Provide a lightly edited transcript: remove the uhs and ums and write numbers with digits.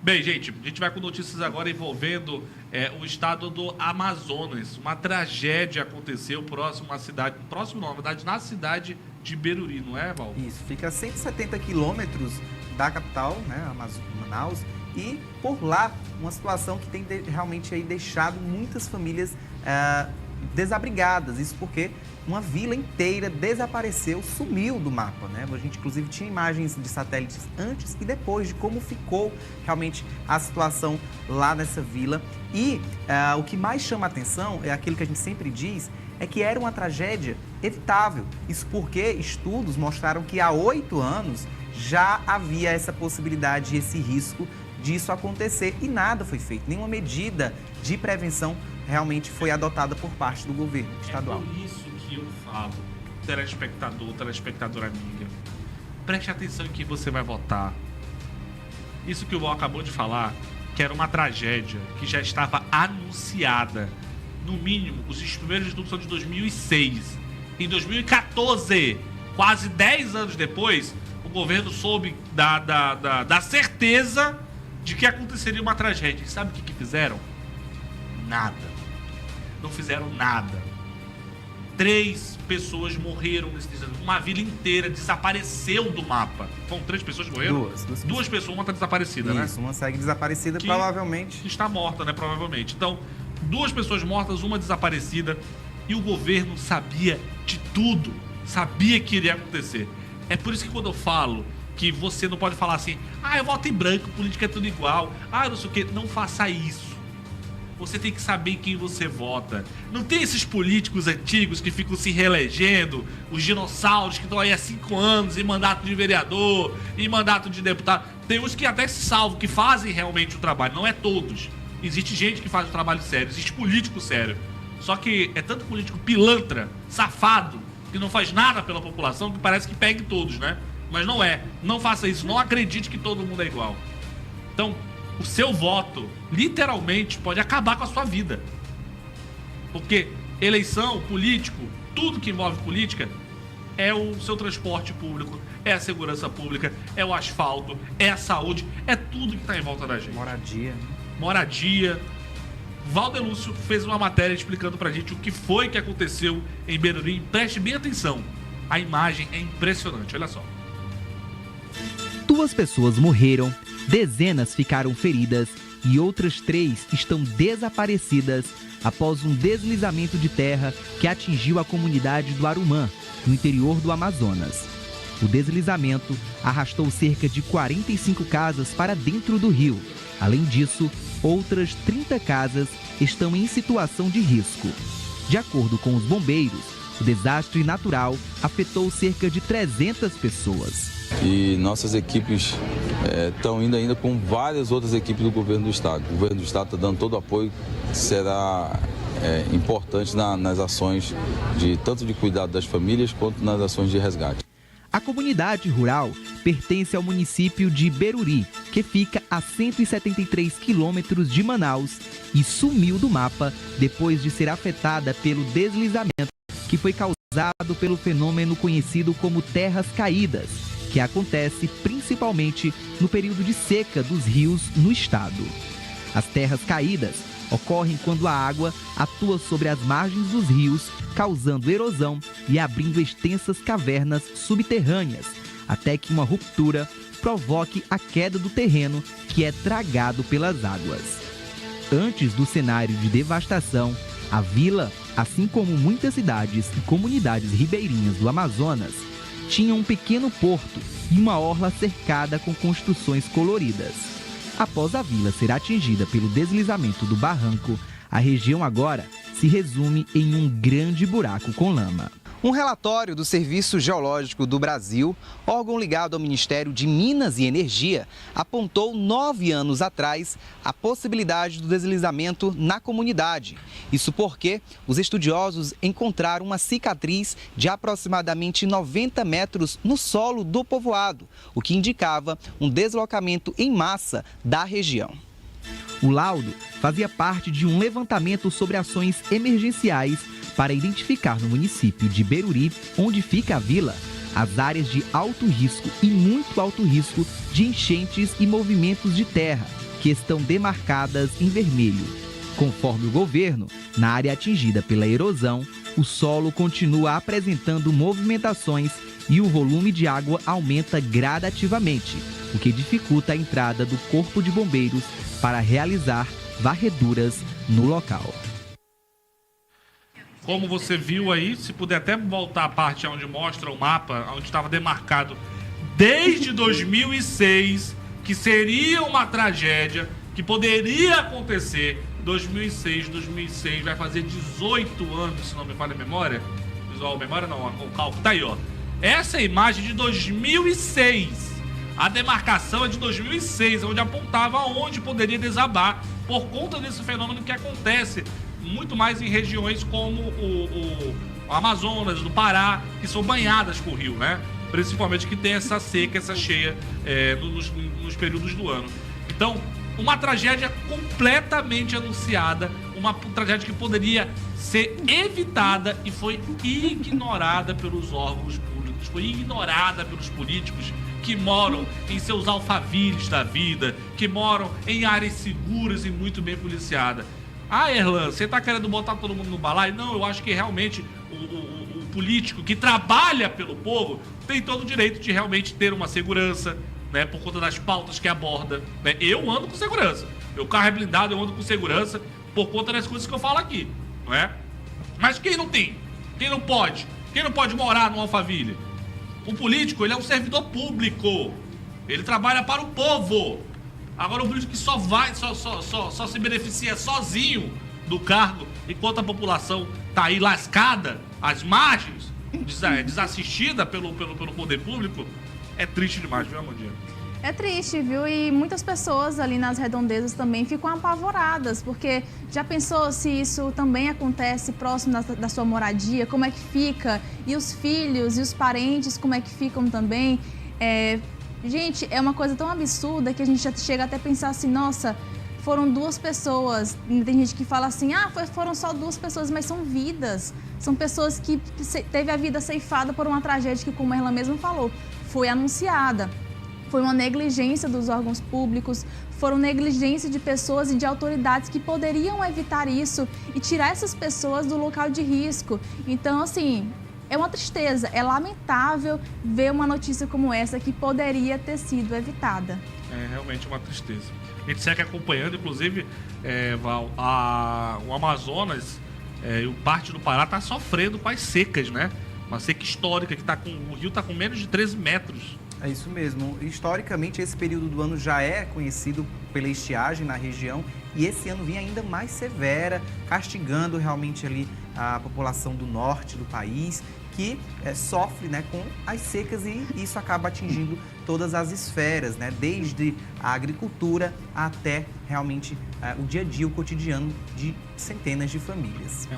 Bem, gente, a gente vai com notícias agora envolvendo o estado do Amazonas. Uma tragédia aconteceu próximo à cidade, próximo não, na verdade, na cidade de Beruri, não é, Val? Isso, fica a 170 quilômetros da capital, né, Manaus, e por lá uma situação que tem realmente aí deixado muitas famílias desabrigadas. Isso porque uma vila inteira desapareceu, sumiu do mapa, né? A gente, inclusive, tinha imagens de satélites antes e depois de como ficou realmente a situação lá nessa vila. E o que mais chama a atenção, é aquilo que a gente sempre diz, é que era uma tragédia evitável. Isso porque estudos mostraram que há 8 anos já havia essa possibilidade, esse risco disso acontecer e nada foi feito. Nenhuma medida de prevenção realmente foi adotada por parte do governo estadual. É por isso que eu falo, telespectador, telespectadora amiga, preste atenção em quem você vai votar. Isso que o Val acabou de falar, que era uma tragédia que já estava anunciada. No mínimo, os primeiros estudos são de 2006. Em 2014, quase 10 anos depois, o governo soube da certeza de que aconteceria uma tragédia. E sabe o que fizeram? Nada. Não fizeram nada. 3 pessoas morreram nesse desastre. Uma vila inteira desapareceu do mapa. Foram 3 pessoas que morreram? Duas pessoas, uma está desaparecida, né? Isso, uma segue desaparecida, provavelmente. Está morta, né? Provavelmente. Então, 2 pessoas mortas, uma desaparecida. E o governo sabia de tudo. Sabia que iria acontecer. É por isso que quando eu falo que você não pode falar assim, eu voto em branco, política é tudo igual, não sei o quê. Não faça isso. Você tem que saber em quem você vota. Não tem esses políticos antigos que ficam se reelegendo, os dinossauros que estão aí há 5 anos em mandato de vereador, em mandato de deputado. Tem uns que até se salvam, que fazem realmente o trabalho. Não é todos. Existe gente que faz o trabalho sério, existe político sério. Só que é tanto político pilantra, safado, que não faz nada pela população, que parece que pega em todos, né? Mas não é. Não faça isso. Não acredite que todo mundo é igual. Então, o seu voto, literalmente, pode acabar com a sua vida. Porque eleição, político, tudo que envolve política é o seu transporte público, é a segurança pública, é o asfalto, é a saúde, é tudo que está em volta da gente. Moradia. Valdelúcio fez uma matéria explicando pra gente o que foi que aconteceu em Beruri. Preste bem atenção. A imagem é impressionante, olha só. 2 pessoas morreram, dezenas ficaram feridas e outras 3 estão desaparecidas após um deslizamento de terra que atingiu a comunidade do Arumã, no interior do Amazonas. O deslizamento arrastou cerca de 45 casas para dentro do rio. Além disso, outras 30 casas estão em situação de risco. De acordo com os bombeiros, o desastre natural afetou cerca de 300 pessoas. E nossas equipes estão indo ainda com várias outras equipes do governo do estado. O governo do estado está dando todo o apoio que será importante nas ações tanto de cuidado das famílias quanto nas ações de resgate. A comunidade rural pertence ao município de Beruri, que fica a 173 quilômetros de Manaus e sumiu do mapa depois de ser afetada pelo deslizamento que foi causado pelo fenômeno conhecido como terras caídas, que acontece principalmente no período de seca dos rios no estado. As terras caídas ocorrem quando a água atua sobre as margens dos rios, causando erosão e abrindo extensas cavernas subterrâneas, até que uma ruptura provoque a queda do terreno, que é tragado pelas águas. Antes do cenário de devastação, a vila, assim como muitas cidades e comunidades ribeirinhas do Amazonas, tinha um pequeno porto e uma orla cercada com construções coloridas. Após a vila ser atingida pelo deslizamento do barranco, a região agora se resume em um grande buraco com lama. Um relatório do Serviço Geológico do Brasil, órgão ligado ao Ministério de Minas e Energia, apontou 9 anos atrás a possibilidade do deslizamento na comunidade. Isso porque os estudiosos encontraram uma cicatriz de aproximadamente 90 metros no solo do povoado, o que indicava um deslocamento em massa da região. O laudo fazia parte de um levantamento sobre ações emergenciais para identificar no município de Beruri, onde fica a vila, as áreas de alto risco e muito alto risco de enchentes e movimentos de terra, que estão demarcadas em vermelho. Conforme o governo, na área atingida pela erosão, o solo continua apresentando movimentações e o volume de água aumenta gradativamente, o que dificulta a entrada do Corpo de Bombeiros para realizar varreduras no local. Como você viu aí, se puder até voltar a parte onde mostra o mapa, onde estava demarcado desde 2006, que seria uma tragédia, que poderia acontecer. 2006, vai fazer 18 anos, se não me falha a memória. Memória não, o cálculo tá aí, ó. Essa é a imagem de 2006. A demarcação é de 2006, onde apontava onde poderia desabar por conta desse fenômeno que acontece muito mais em regiões como o Amazonas, do Pará, que são banhadas por rio, né? Principalmente que tem essa seca, essa cheia nos períodos do ano. Então, uma tragédia completamente anunciada, uma tragédia que poderia ser evitada e foi ignorada pelos órgãos públicos, foi ignorada pelos políticos que moram em seus alfaviles da vida, que moram em áreas seguras e muito bem policiadas. Ah, Erlan, você tá querendo botar todo mundo no balaio? Não, eu acho que realmente o político que trabalha pelo povo tem todo o direito de realmente ter uma segurança, né, por conta das pautas que aborda, né? Eu ando com segurança. Meu carro é blindado, eu ando com segurança por conta das coisas que eu falo aqui, não é? Mas quem não tem? Quem não pode? Quem não pode morar no Alphaville? O político, ele é um servidor público. Ele trabalha para o povo. Agora, o político que só se beneficia sozinho do cargo, enquanto a população tá aí lascada, às margens, desassistida pelo poder público, é triste demais, viu, Amandinha? É triste, viu? E muitas pessoas ali nas redondezas também ficam apavoradas, porque já pensou se isso também acontece próximo da sua moradia? Como é que fica? E os filhos e os parentes, como é que ficam também? Gente, é uma coisa tão absurda que a gente já chega até a pensar assim, nossa, foram 2 pessoas. Tem gente que fala assim, foram só 2 pessoas, mas são vidas. São pessoas que teve a vida ceifada por uma tragédia que, como ela mesma falou, foi anunciada. Foi uma negligência dos órgãos públicos, foram negligência de pessoas e de autoridades que poderiam evitar isso e tirar essas pessoas do local de risco. Então, assim, é uma tristeza, é lamentável ver uma notícia como essa que poderia ter sido evitada. É realmente uma tristeza. A gente segue acompanhando, inclusive, Val, o Amazonas e parte do Pará está sofrendo com as secas, né? Uma seca histórica, que o rio está com menos de 13 metros. É isso mesmo. Historicamente, esse período do ano já é conhecido pela estiagem na região e esse ano vinha ainda mais severa, castigando realmente ali a população do norte do país, que sofre, né, com as secas, e isso acaba atingindo todas as esferas, né, desde a agricultura até realmente o dia a dia, o cotidiano de centenas de famílias.